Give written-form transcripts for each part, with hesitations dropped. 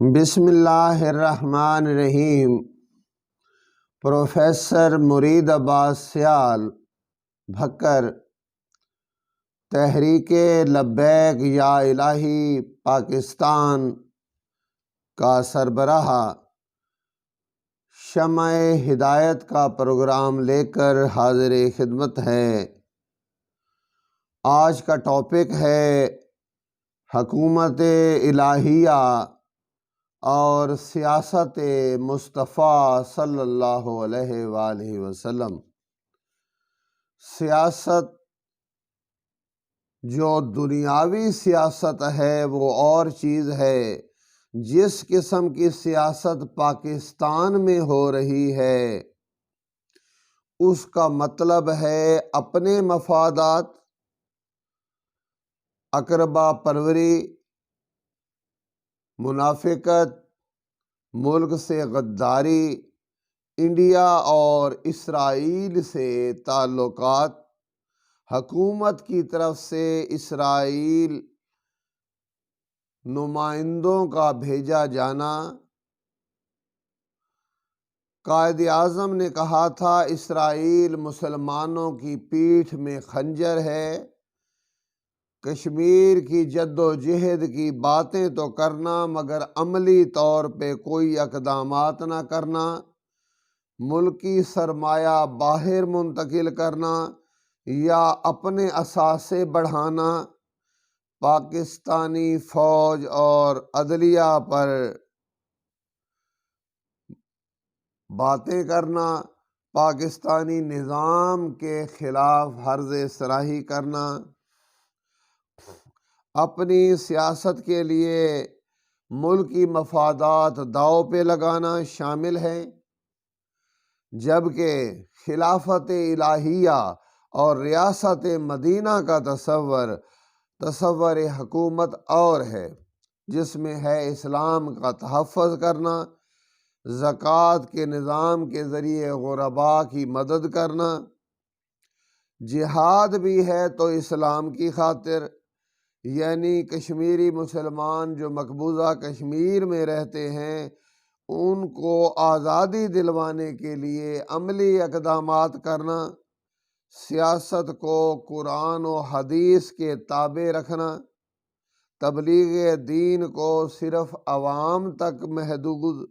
بسم اللہ الرحمن الرحیم۔ پروفیسر مرید عباس سیال بھکر، تحریک لبیک یا الہی پاکستان کا سربراہ، شمع ہدایت کا پروگرام لے کر حاضر خدمت ہے۔ آج کا ٹاپک ہے حکومت الہیہ اور سیاست مصطفیٰ صلی اللہ علیہ وآلہ وسلم۔ سیاست جو دنیاوی سیاست ہے وہ اور چیز ہے۔ جس قسم کی سیاست پاکستان میں ہو رہی ہے اس کا مطلب ہے اپنے مفادات، اقربا پروری، منافقت، ملک سے غداری، انڈیا اور اسرائیل سے تعلقات، حکومت کی طرف سے اسرائیل نمائندوں کا بھیجا جانا۔ قائد اعظم نے کہا تھا اسرائیل مسلمانوں کی پیٹھ میں خنجر ہے۔ کشمیر کی جد و جہد کی باتیں تو کرنا مگر عملی طور پہ کوئی اقدامات نہ کرنا، ملکی سرمایہ باہر منتقل کرنا یا اپنے اثاثے بڑھانا، پاکستانی فوج اور عدلیہ پر باتیں کرنا، پاکستانی نظام کے خلاف حرز سراہی کرنا، اپنی سیاست کے لیے ملکی مفادات داؤ پہ لگانا شامل ہے، جبکہ خلافت الہیہ اور ریاست مدینہ کا تصور حکومت اور ہے، جس میں ہے اسلام کا تحفظ کرنا، زکوٰۃ کے نظام کے ذریعے غرباء کی مدد کرنا، جہاد بھی ہے تو اسلام کی خاطر، یعنی کشمیری مسلمان جو مقبوضہ کشمیر میں رہتے ہیں ان کو آزادی دلوانے کے لیے عملی اقدامات کرنا، سیاست کو قرآن و حدیث کے تابع رکھنا، تبلیغ دین کو صرف عوام تک محدود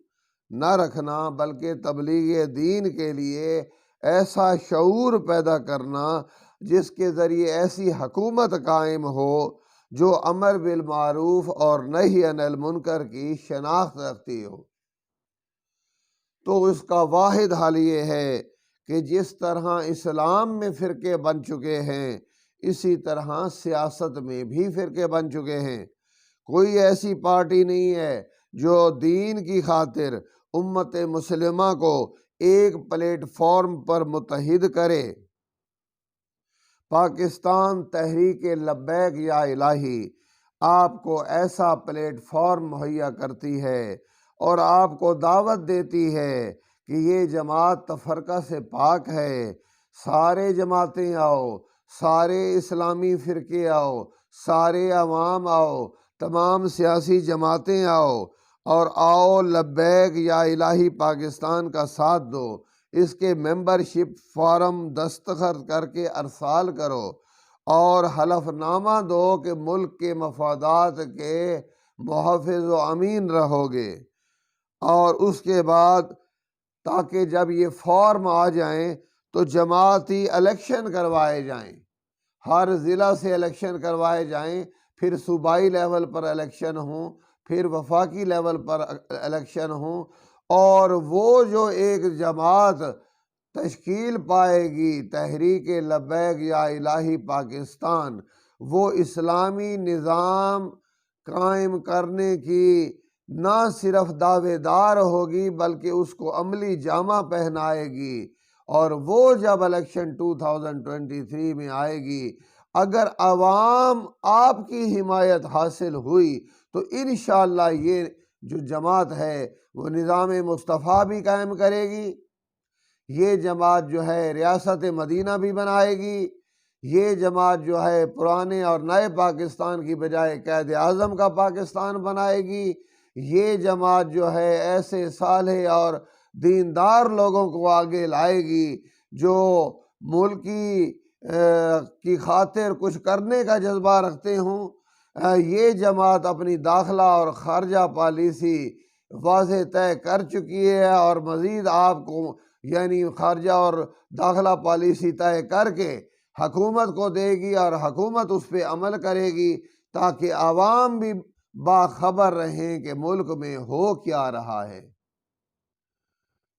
نہ رکھنا بلکہ تبلیغ دین کے لیے ایسا شعور پیدا کرنا جس کے ذریعے ایسی حکومت قائم ہو جو امر بالمعروف اور نہی عن المنکر کی شناخت رکھتی ہو۔ تو اس کا واحد حل یہ ہے کہ جس طرح اسلام میں فرقے بن چکے ہیں اسی طرح سیاست میں بھی فرقے بن چکے ہیں۔ کوئی ایسی پارٹی نہیں ہے جو دین کی خاطر امت مسلمہ کو ایک پلیٹ فارم پر متحد کرے۔ پاکستان تحریک لبیک یا الہی آپ کو ایسا پلیٹ فارم مہیا کرتی ہے اور آپ کو دعوت دیتی ہے کہ یہ جماعت تفرقہ سے پاک ہے، سارے جماعتیں آؤ، سارے اسلامی فرقے آؤ، سارے عوام آؤ، تمام سیاسی جماعتیں آؤ اور آؤ لبیک یا الہی پاکستان کا ساتھ دو، اس کے ممبرشپ فارم دستخط کر کے ارسال کرو اور حلف نامہ دو کہ ملک کے مفادات کے محافظ و امین رہو گے۔ اور اس کے بعد تاکہ جب یہ فارم آ جائیں تو جماعتی الیکشن کروائے جائیں، ہر ضلع سے الیکشن کروائے جائیں، پھر صوبائی لیول پر الیکشن ہوں، پھر وفاقی لیول پر الیکشن ہوں، اور وہ جو ایک جماعت تشکیل پائے گی تحریک لبیک یا الہی پاکستان، وہ اسلامی نظام قائم کرنے کی نہ صرف دعوے دار ہوگی بلکہ اس کو عملی جامہ پہنائے گی، اور وہ جب الیکشن 2023 میں آئے گی اگر عوام آپ کی حمایت حاصل ہوئی تو انشاءاللہ یہ جو جماعت ہے وہ نظام مصطفیٰ بھی قائم کرے گی، یہ جماعت جو ہے ریاست مدینہ بھی بنائے گی، یہ جماعت جو ہے پرانے اور نئے پاکستان کی بجائے قائد اعظم کا پاکستان بنائے گی، یہ جماعت جو ہے ایسے صالح اور دیندار لوگوں کو آگے لائے گی جو ملکی کی خاطر کچھ کرنے کا جذبہ رکھتے ہوں۔ یہ جماعت اپنی داخلہ اور خارجہ پالیسی واضح طے کر چکی ہے، اور مزید آپ کو یعنی خارجہ اور داخلہ پالیسی طے کر کے حکومت کو دے گی، اور حکومت اس پہ عمل کرے گی تاکہ عوام بھی باخبر رہیں کہ ملک میں ہو کیا رہا ہے۔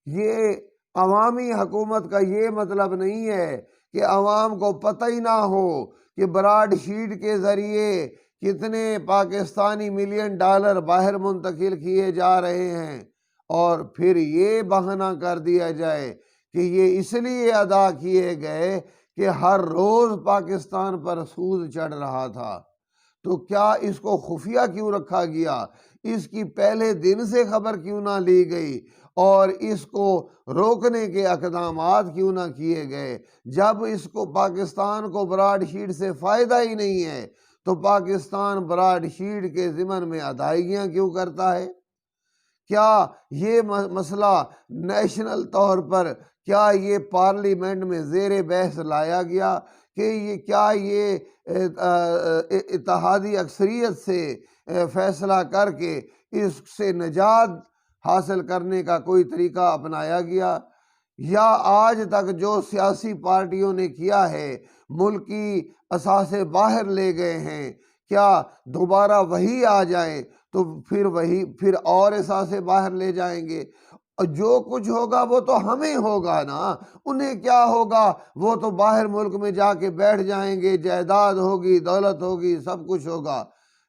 یہ عوامی حکومت کا یہ مطلب نہیں ہے کہ عوام کو پتہ ہی نہ ہو کہ براڈ شیٹ کے ذریعے کتنے پاکستانی ملین ڈالر باہر منتقل کیے جا رہے ہیں، اور پھر یہ بہانہ کر دیا جائے کہ یہ اس لیے ادا کیے گئے کہ ہر روز پاکستان پر سود چڑھ رہا تھا۔ تو کیا اس کو خفیہ کیوں رکھا گیا؟ اس کی پہلے دن سے خبر کیوں نہ لی گئی، اور اس کو روکنے کے اقدامات کیوں نہ کیے گئے؟ جب اس کو پاکستان کو براڈ شیٹ سے فائدہ ہی نہیں ہے تو پاکستان براڈ شیٹ کے ضمن میں ادائیگیاں کیوں کرتا ہے؟ کیا یہ مسئلہ نیشنل طور پر کیا یہ پارلیمنٹ میں زیر بحث لایا گیا کہ کیا یہ اتحادی اکثریت سے فیصلہ کر کے اس سے نجات حاصل کرنے کا کوئی طریقہ اپنایا گیا؟ یا آج تک جو سیاسی پارٹیوں نے کیا ہے، ملکی اثاثے باہر لے گئے ہیں، کیا دوبارہ وہی آ جائیں تو پھر اور اثاثے باہر لے جائیں گے؟ اور جو کچھ ہوگا وہ تو ہمیں ہوگا نا، انہیں کیا ہوگا؟ وہ تو باہر ملک میں جا کے بیٹھ جائیں گے، جائیداد ہوگی، دولت ہوگی، سب کچھ ہوگا۔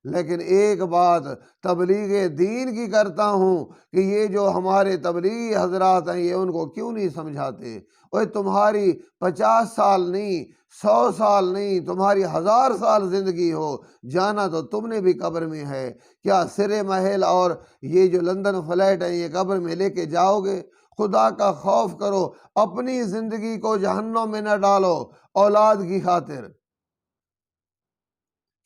لیکن ایک بات تبلیغ دین کی کرتا ہوں کہ یہ جو ہمارے تبلیغی حضرات ہیں، یہ ان کو کیوں نہیں سمجھاتے؟ اوہ تمہاری 50 سال نہیں، 100 سال نہیں، تمہاری 1000 سال زندگی ہو، جانا تو تم نے بھی قبر میں ہے۔ کیا سرے محل اور یہ جو لندن فلیٹ ہے یہ قبر میں لے کے جاؤ گے؟ خدا کا خوف کرو، اپنی زندگی کو جہنم میں نہ ڈالو اولاد کی خاطر۔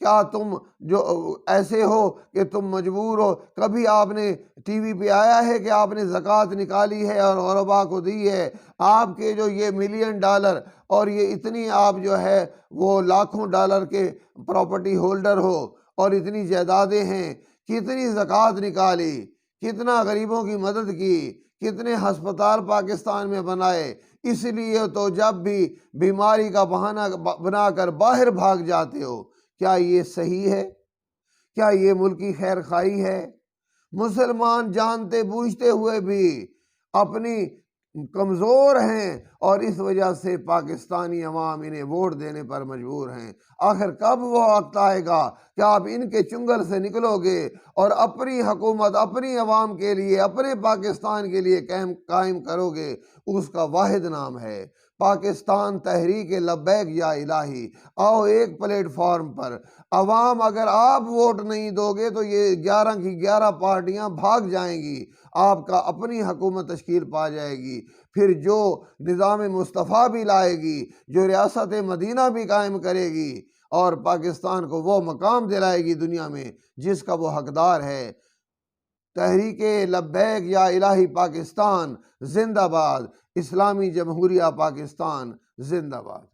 کیا تم جو ایسے ہو کہ تم مجبور ہو؟ کبھی آپ نے ٹی وی پہ آیا ہے کہ آپ نے زکوٰۃ نکالی ہے اور غربا کو دی ہے؟ آپ کے جو یہ ملین ڈالر اور یہ اتنی آپ جو ہے وہ لاکھوں ڈالر کے پراپرٹی ہولڈر ہو اور اتنی جائیدادیں ہیں، کتنی زکوٰۃ نکالی، کتنا غریبوں کی مدد کی، کتنے ہسپتال پاکستان میں بنائے؟ اس لیے تو جب بھی بیماری کا بہانہ بنا کر باہر بھاگ جاتے ہو۔ کیا یہ صحیح ہے؟ کیا یہ ملکی خیر خواہی ہے؟ مسلمان جانتے بوجھتے ہوئے بھی اپنی کمزور ہیں، اور اس وجہ سے پاکستانی عوام انہیں ووٹ دینے پر مجبور ہیں۔ آخر کب وہ وقت آئے گا کہ آپ ان کے چنگل سے نکلو گے اور اپنی حکومت اپنی عوام کے لیے، اپنے پاکستان کے لیے قائم کرو گے؟ اس کا واحد نام ہے پاکستان تحریک لبیک یا الہی۔ آؤ ایک پلیٹ فارم پر عوام، اگر آپ ووٹ نہیں دو گے تو یہ 11 کی 11 پارٹیاں بھاگ جائیں گی، آپ کا اپنی حکومت تشکیل پا جائے گی، پھر جو نظام مصطفیٰ بھی لائے گی، جو ریاست مدینہ بھی قائم کرے گی، اور پاکستان کو وہ مقام دلائے گی دنیا میں جس کا وہ حقدار ہے۔ تحریک لبیک یا الہی پاکستان زندہ باد، اسلامی جمہوریہ پاکستان زندہ باد۔